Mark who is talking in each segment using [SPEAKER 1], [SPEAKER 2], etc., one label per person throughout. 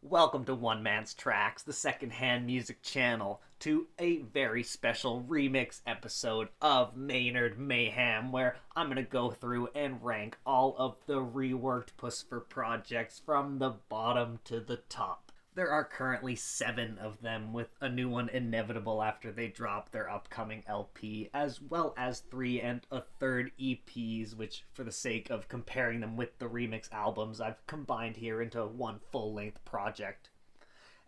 [SPEAKER 1] Welcome to One Man's Tracks, the secondhand music channel, to a very special remix episode of Maynard May-Hem, where I'm going to go through and rank all of the reworked Puscifer projects from the bottom to the top. There are currently 7 of them, with a new one inevitable after they drop their upcoming LP, as well as 3 and a third EPs, which, for the sake of comparing them with the remix albums, I've combined here into one full-length project.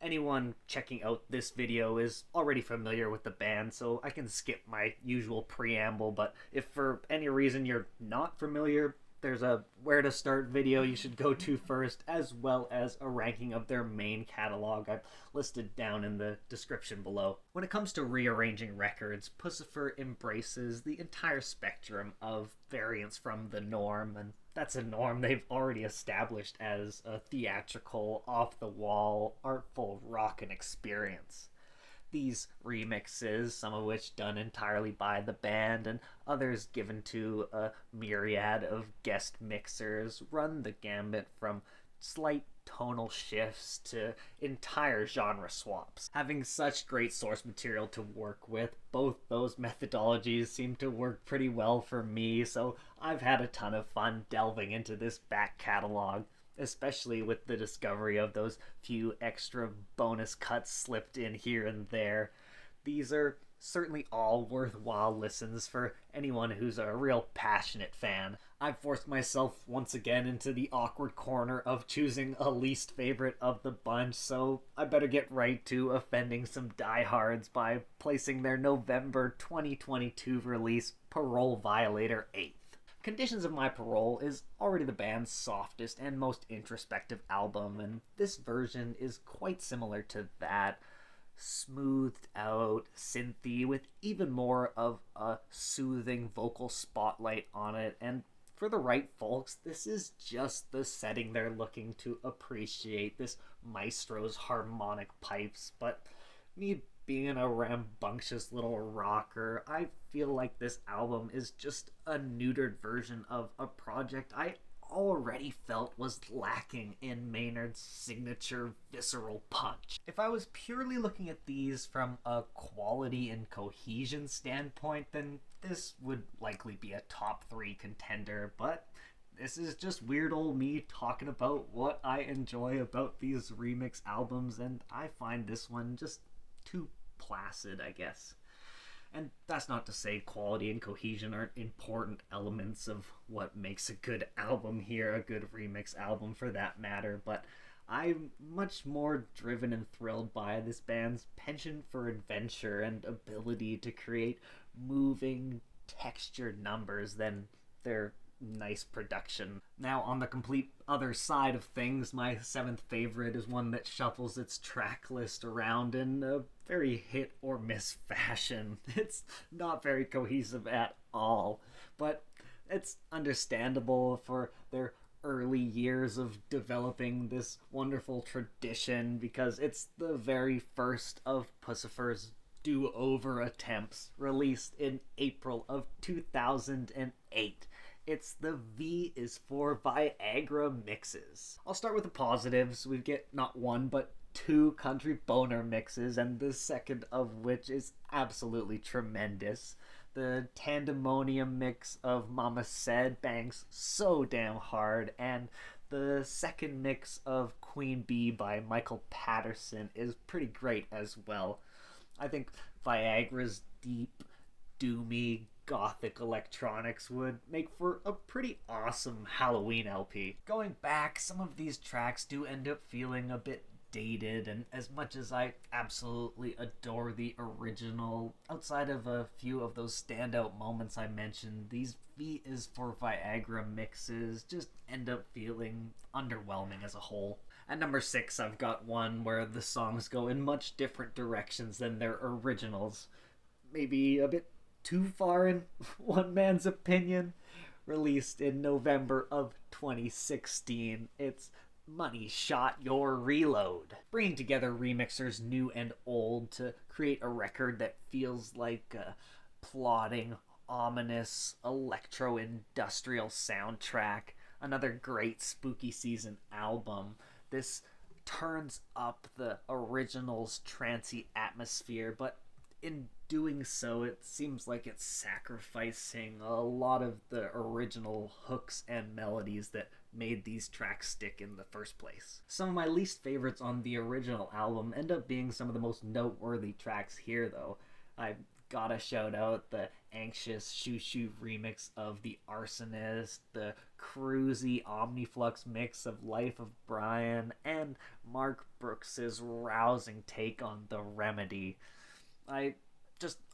[SPEAKER 1] Anyone checking out this video is already familiar with the band, so I can skip my usual preamble, but if for any reason you're not familiar, there's a where to start video you should go to first, as well as a ranking of their main catalog I've listed down in the description below. When it comes to rearranging records, Puscifer embraces the entire spectrum of variants from the norm, and that's a norm they've already established as a theatrical, off-the-wall, artful rockin' experience. These remixes, some of which done entirely by the band and others given to a myriad of guest mixers, run the gambit from slight tonal shifts to entire genre swaps. Having such great source material to work with, both those methodologies seem to work pretty well for me, so I've had a ton of fun delving into this back catalog, especially with the discovery of those few extra bonus cuts slipped in here and there. These are certainly all worthwhile listens for anyone who's a real passionate fan. I've forced myself once again into the awkward corner of choosing a least favorite of the bunch, so I better get right to offending some diehards by placing their November 2022 release, Parole Violator 8th. Conditions of My Parole is already the band's softest and most introspective album, and this version is quite similar to that. Smoothed out, synthy, with even more of a soothing vocal spotlight on it, and for the right folks, this is just the setting they're looking to appreciate, this maestro's harmonic pipes, but me being a rambunctious little rocker, I feel like this album is just a neutered version of a project I already felt was lacking in Maynard's signature visceral punch. If I was purely looking at these from a quality and cohesion standpoint, then this would likely be a top 3 contender, but this is just weird old me talking about what I enjoy about these remix albums, and I find this one just too placid, I guess. And that's not to say quality and cohesion aren't important elements of what makes a good album here, a good remix album for that matter, but I'm much more driven and thrilled by this band's penchant for adventure and ability to create moving, textured numbers than their nice production. Now, on the complete other side of things, my 7th favorite is one that shuffles its track list around in a very hit or miss fashion. It's not very cohesive at all, but it's understandable for their early years of developing this wonderful tradition, because it's the very first of Puscifer's do-over attempts, released in April of 2008. It's the V is for Viagra mixes. I'll start with the positives. We get not one, but 2 country boner mixes, and the second of which is absolutely tremendous. The Tandemonium mix of Mama Said bangs so damn hard, and the second mix of Queen Bee by Michael Patterson is pretty great as well. I think Viagra's deep, doomy, gothic electronics would make for a pretty awesome Halloween LP. Going back, some of these tracks do end up feeling a bit dated, and as much as I absolutely adore the original, outside of a few of those standout moments I mentioned, these V is for Viagra mixes just end up feeling underwhelming as a whole. At number 6, I've got one where the songs go in much different directions than their originals. Maybe a bit too far in one man's opinion. Released in November of 2016, it's Money Shot Your Reload, bringing together remixers new and old to create a record that feels like a plodding, ominous electro-industrial soundtrack. Another great spooky season album. This turns up the original's trancy atmosphere, but in doing so, it seems like it's sacrificing a lot of the original hooks and melodies that made these tracks stick in the first place. Some of my least favorites on the original album end up being some of the most noteworthy tracks here, though. I gotta shout out the anxious Shoo Shoo remix of The Arsonist, the cruisy Omniflux mix of Life of Brian, and Mark Brooks's rousing take on The Remedy.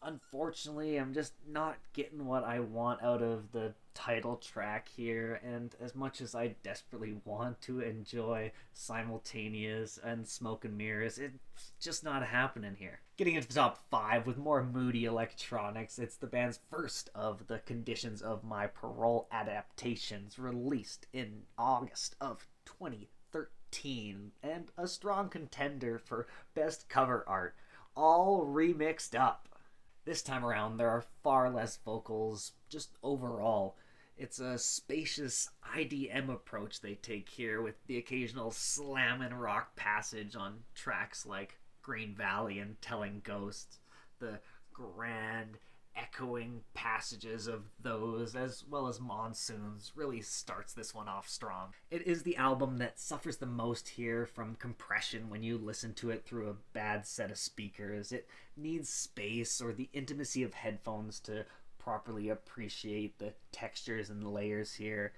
[SPEAKER 1] Unfortunately, I'm just not getting what I want out of the title track here, and as much as I desperately want to enjoy Simultaneous and Smoke and Mirrors, it's just not happening here. Getting into the top 5 with more moody electronics, it's the band's first of the Conditions of My Parole adaptations, released in August of 2013, and a strong contender for Best Cover Art, all remixed up. This time around, there are far less vocals, just overall. It's a spacious IDM approach they take here, with the occasional slam and rock passage on tracks like Green Valley and Telling Ghosts. The grand, echoing passages of those, as well as Monsoons, really starts this one off strong. It is the album that suffers the most here from compression when you listen to it through a bad set of speakers. It needs space or the intimacy of headphones to properly appreciate the textures and layers here.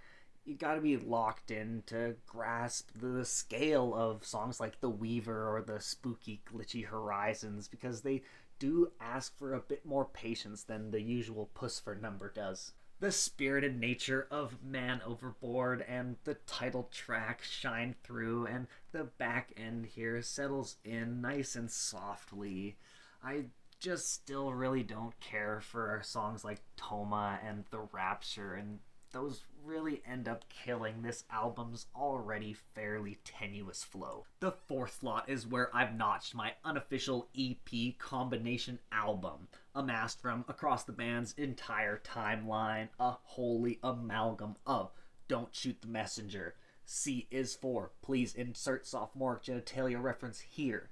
[SPEAKER 1] You gotta be locked in to grasp the scale of songs like The Weaver or the spooky Glitchy Horizons, because they do ask for a bit more patience than the usual Puscifer number does. The spirited nature of Man Overboard and the title track shine through, and the back end here settles in nice and softly. I just still really don't care for songs like Toma and The Rapture, and those really end up killing this album's already fairly tenuous flow. The fourth slot is where I've notched my unofficial EP combination album, amassed from across the band's entire timeline, a holy amalgam of Don't Shoot the Messenger, C is for Please Insert Sophomoric Genitalia Reference Here,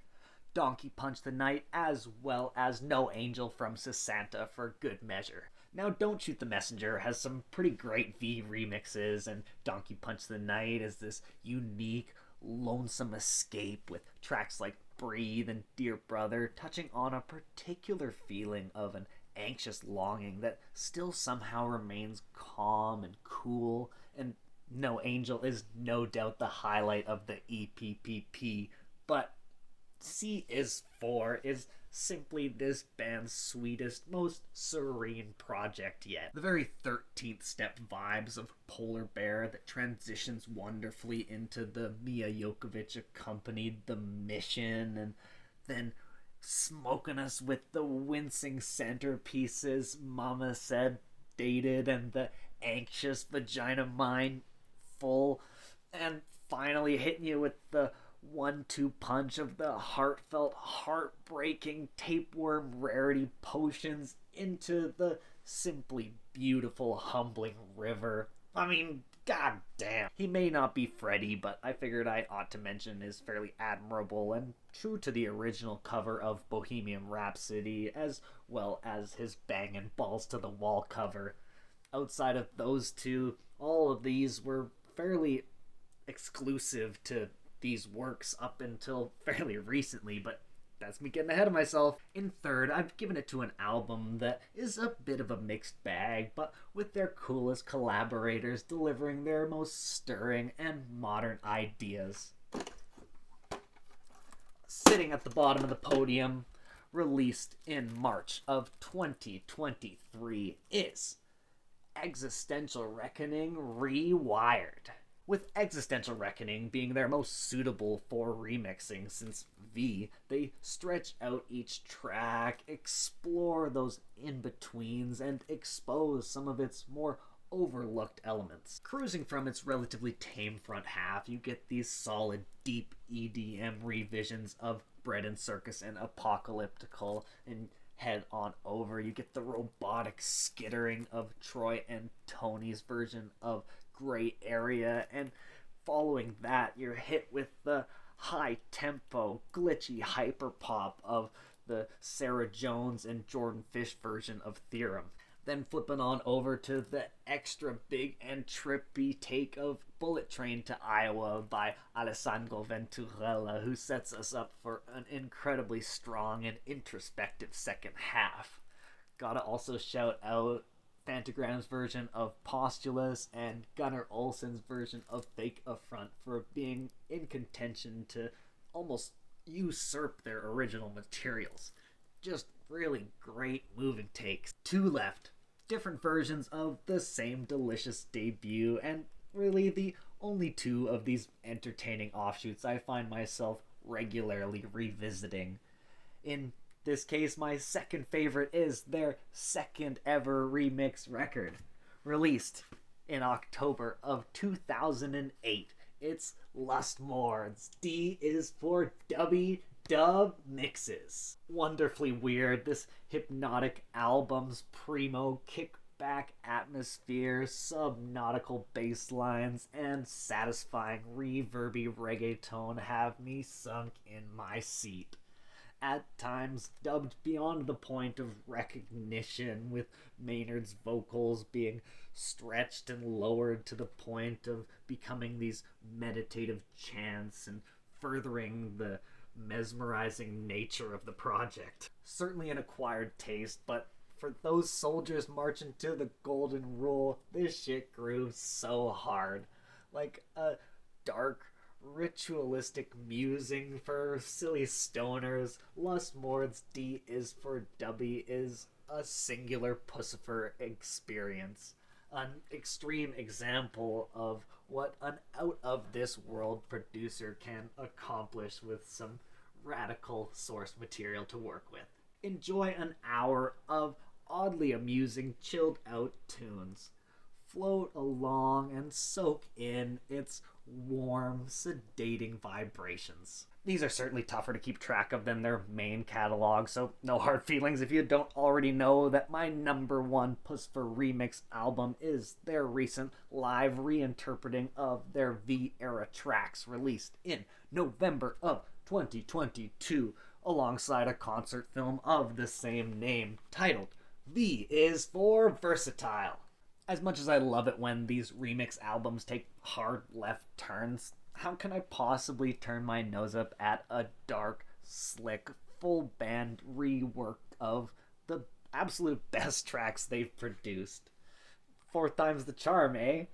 [SPEAKER 1] Donkey Punch the Night, as well as No Angel from Sesanta for good measure. Now, Don't Shoot the Messenger has some pretty great V remixes, and Donkey Punch the Night is this unique, lonesome escape with tracks like Breathe and Dear Brother touching on a particular feeling of an anxious longing that still somehow remains calm and cool, and No Angel is no doubt the highlight of the EPPP, but C is for is simply this band's sweetest, most serene project yet. The very 13th step vibes of Polar Bear that transitions wonderfully into the Mia Jokovic accompanied The Mission, and then smoking us with the wincing centerpieces Mama Said, Dated, and the anxious Vagina Mind Full, and finally hitting you with the 1-2 punch of the heartfelt, heartbreaking tapeworm rarity potions into the simply beautiful, humbling river. I mean, goddamn. He may not be Freddy, but I figured I ought to mention his fairly admirable and true to the original cover of Bohemian Rhapsody, as well as his bangin' balls to the wall cover. Outside of those two, all of these were fairly exclusive to these works up until fairly recently, but that's me getting ahead of myself. In third, I've given it to an album that is a bit of a mixed bag, but with their coolest collaborators delivering their most stirring and modern ideas. Sitting at the bottom of the podium, released in March of 2023, is Existential Reckoning Rewired, with Existential Reckoning being their most suitable for remixing, since V, they stretch out each track, explore those in-betweens, and expose some of its more overlooked elements. Cruising from its relatively tame front half, you get these solid, deep EDM revisions of Bread and Circus and Apocalyptical, and head on over, you get the robotic skittering of Troy and Tony's version of Gray Area, and following that, you're hit with the high-tempo, glitchy hyperpop of the Sarah Jones and Jordan Fish version of Theorem. Then flipping on over to the extra big and trippy take of Bullet Train to Iowa by Alessandro Venturella, who sets us up for an incredibly strong and introspective second half. Gotta also shout out Phantogram's version of Postulus and Gunnar Olsen's version of Fake Affront for being in contention to almost usurp their original materials. Just really great moving takes. Two left. Different versions of the same delicious debut, and really the only two of these entertaining offshoots I find myself regularly revisiting. In this case, my second favorite is their second ever remix record, released in October of 2008. It's Lustmord's D is for Dubby Dub Mixes. Wonderfully weird, this hypnotic album's primo kickback atmosphere, subnautical bass lines, and satisfying reverby reggaeton have me sunk in my seat. At times dubbed beyond the point of recognition, with Maynard's vocals being stretched and lowered to the point of becoming these meditative chants and furthering the mesmerizing nature of the project. Certainly an acquired taste, but for those soldiers marching to the golden rule, this shit grooves so hard. Like a dark, ritualistic musing for silly stoners, Lustmord's D is for Dubby is a singular Puscifer experience. An extreme example of what an out-of-this-world producer can accomplish with some radical source material to work with. Enjoy an hour of oddly amusing, chilled-out tunes. Float along and soak in its warm, sedating vibrations. These are certainly tougher to keep track of than their main catalog, so no hard feelings if you don't already know that my number one Puscifer remix album is their recent live reinterpreting of their V-era tracks released in November of 2022 alongside a concert film of the same name titled V is for Versatile. As much as I love it when these remix albums take hard left turns, how can I possibly turn my nose up at a dark, slick, full band rework of the absolute best tracks they've produced? Fourth time's the charm, eh?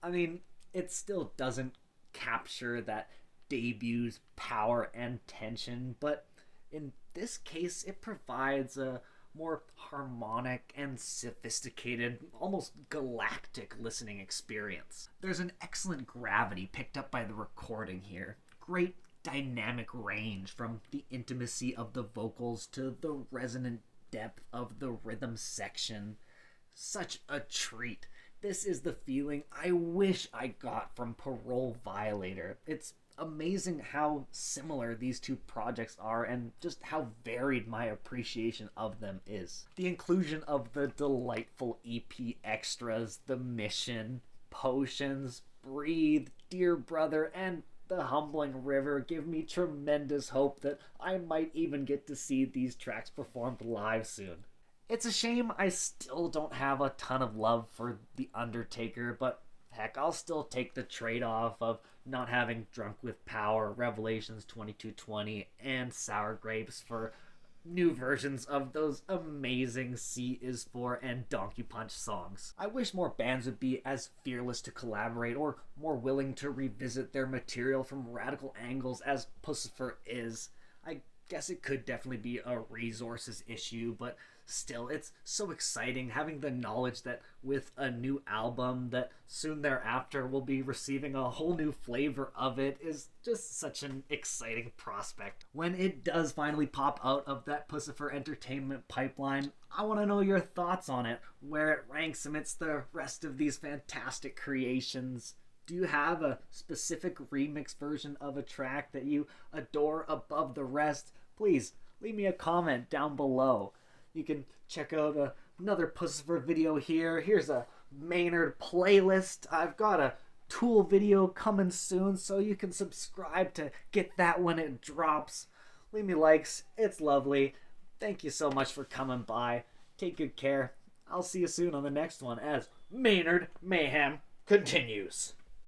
[SPEAKER 1] I mean, it still doesn't capture that debut's power and tension, but in this case, it provides a more harmonic and sophisticated, almost galactic listening experience. There's an excellent gravity picked up by the recording here. Great dynamic range from the intimacy of the vocals to the resonant depth of the rhythm section. Such a treat. This is the feeling I wish I got from Parole Violator. It's amazing how similar these two projects are and just how varied my appreciation of them is. The inclusion of the delightful EP extras, The Mission, Potions, Breathe, Dear Brother, and The Humbling River give me tremendous hope that I might even get to see these tracks performed live soon. It's a shame I still don't have a ton of love for The Undertaker, but heck, I'll still take the trade-off of not having Drunk with Power, Revelations 2220, and Sour Grapes for new versions of those amazing C is For and Donkey Punch songs. I wish more bands would be as fearless to collaborate or more willing to revisit their material from radical angles as Puscifer is. I guess it could definitely be a resources issue, but still, it's so exciting having the knowledge that with a new album that soon thereafter will be receiving a whole new flavor of it is just such an exciting prospect. When it does finally pop out of that Puscifer Entertainment pipeline, I want to know your thoughts on it, where it ranks amidst the rest of these fantastic creations. Do you have a specific remix version of a track that you adore above the rest? Please leave me a comment down below. You can check out another Puscifer video here. Here's a Maynard playlist. I've got a tool video coming soon, so you can subscribe to get that when it drops. Leave me likes. It's lovely. Thank you so much for coming by. Take good care. I'll see you soon on the next one as Maynard May-Hem continues.